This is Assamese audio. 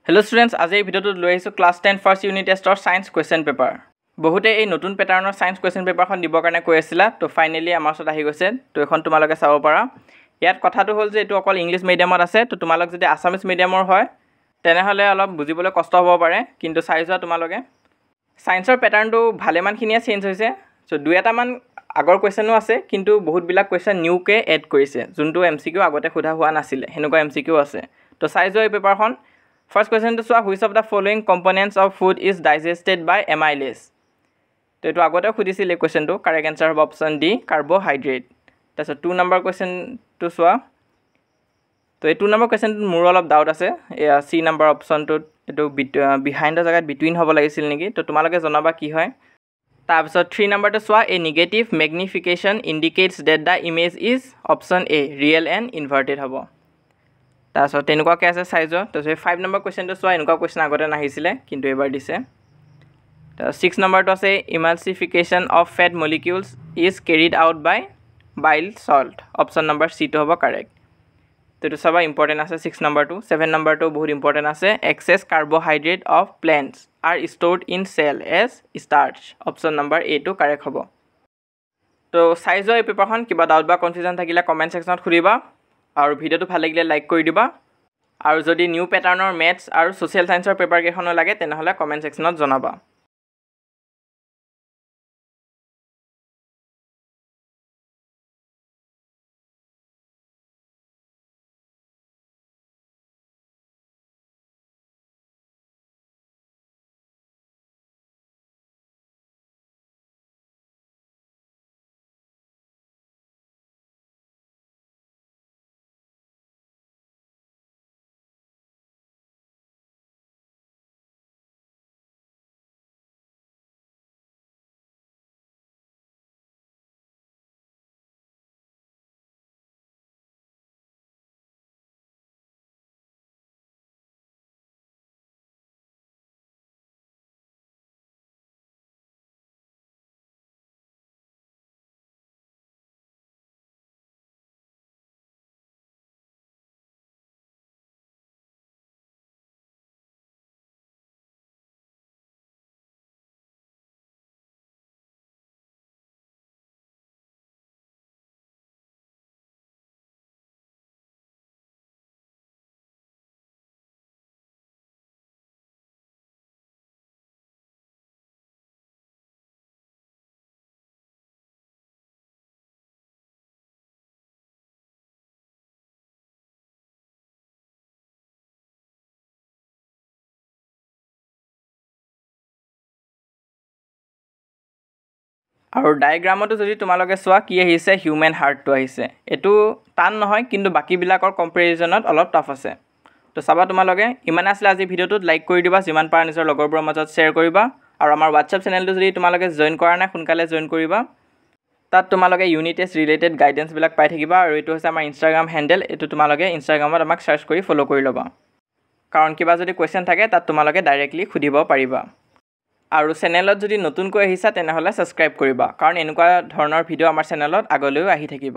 Hello students, আজি এই ভিডিওটো লৈ আহিছো ক্লাস 10 ফাৰ্স্ট ইউনিট টেষ্টৰ সায়েন্স কোৱেশ্চন পেপাৰ। বহুতে এই নতুন প্যাটাৰ্ণৰ সায়েন্স কোৱেশ্চন পেপাৰখন দিবৰ কাৰণে কৈ আছিল তো ফাইনালি আমাৰ ওচৰত আহি গৈছে। তো এখন তোমালোকে চাব পাৰা। ইয়াত কথাটো হ'ল যে এটো অকল ইংলিশ মিডিয়ামত আছে। তো তোমালোক যদি আসামিজ মিডিয়ামৰ হয় তেনেহলে অলপ বুজিবলৈ কষ্ট হ'ব পাৰে, কিন্তু চাই যোৱা তোমালোকে সায়েন্সৰ প্যাটাৰ্ণটো ভালেমানখিনিয়ে চেঞ্জ হৈছে। সো দুই এটামান আগৰ কোৱেশ্চনো আছে, কিন্তু বহুত বিলাক কোৱেশ্চন নিউকে এড কৰিছে, যোনটো এমসিকিউ আগতে সোধা হোৱা নাছিল। হেনেকুৱা এমসিকিউ আছে। তো চাই যোৱা এই পেপাৰখন। First question to say which of the following components of food is digested by amylase? তো এটো আগতে খুদিছিল এই কোৱেশ্চনটো। কাৰেক্ট आंसर হ'ব অপশন ডি কাৰ্বোহাইড্ৰেট। তাৰছত 2 নম্বৰ কোৱেশ্চন to চোৱা। তো এই 2 নম্বৰ কোৱেশ্চনটো মোৰ অলপ ডাউট আছে। এয়া সি নম্বৰ অপশনটো এটো বিহাইন্ড দ্য জাগাত বিটুইন হ'ব লাগিছিল নেকি? তো তোমালোকে জনাবা কি হয়। তাৰপিছত 3 নম্বৰটো চোৱা a negative magnification indicates that the image is option A real and inverted হ'ব। তাৰছত তেনেকুৱাকৈ আছে চাই যোৱা। তাৰছত 5 নম্বৰ কোৱেশ্চনটো চোৱা। এনেকুৱা কোৱেশ্চন আগতে নাহিছিলে কিন্তু এবাৰ দিছে। তাৰ 6 নম্বৰটো আছে emulsification of fat molecules is carried out by bile salt। Option number C টো হ'ব কাৰেক্ট। তো এটো সবা ইম্পৰ্টেন্ট আছে 6 নম্বৰটো। 7 নম্বৰটো বহুত ইম্পৰ্টেন্ট আছে excess carbohydrate of plants are stored in cell as starch। Option number A টো কাৰেক্ট হ'ব। তো চাই যোৱা এই পেপাৰখন। কিবা ডাউট বা কনফিউজন থাকিলে কমেন্ট সেকশনত খুদিবা, আৰু ভিডিওটো ভাল লাগিলে লাইক কৰি দিবা, আৰু যদি নিউ প্যাটাৰ্ণৰ ম্যাথছ আৰু সোশ্যাল সায়েন্সৰ পেপাৰ কেখনো লাগে তেনেহলে কমেন্ট সেকশনত জনাবা। আৰু ডায়াগ্ৰামটো যদি তোমালোকে চোৱা কি আহিছে হিউম্যান হাৰ্টটো আহিছে। এটো টান নহয়, কিন্তু বাকি বিলাকৰ কম্পেৰিজনত অলপ টাফ আছে। তো চাবা তোমালোকে। ইমান আছিল আজি ভিডিওটোত লাইক কৰি দিবা, যিমান পাৰা নিজৰ লগৰবোৰৰ মাজত শ্বেয়াৰ কৰিবা, আৰু আমাৰ WhatsApp চেনেলটো যদি তোমালোকে জয়েন কৰা নাই সোনকালে জয়েন কৰিবা। তাত তোমালোকে ইউনিট টেষ্ট ৰিলেটেড গাইডেন্স বিলাক পাই থাকিবা, আৰু এটো হৈছে আমাৰ ইনষ্টাগ্ৰাম হ্যান্ডেল। এটো তোমালোকে ইনষ্টাগ্ৰামত আমাক সাৰ্চ কৰি ফলো কৰি ল'বা, কাৰণ কিবা যদি কোৱেশ্চন থাকে তাত তোমালোকে ডাইৰেক্টলি খুদিব পাৰিবা। আৰু চেনেলত যদি নতুনকৈ আহিছা তেনেহলে সাবস্ক্ৰাইব কৰিবা, কাৰণ এনেকুৱা ধৰণৰ ভিডিও আমাৰ চেনেলত আগলৈও আহি থাকিব।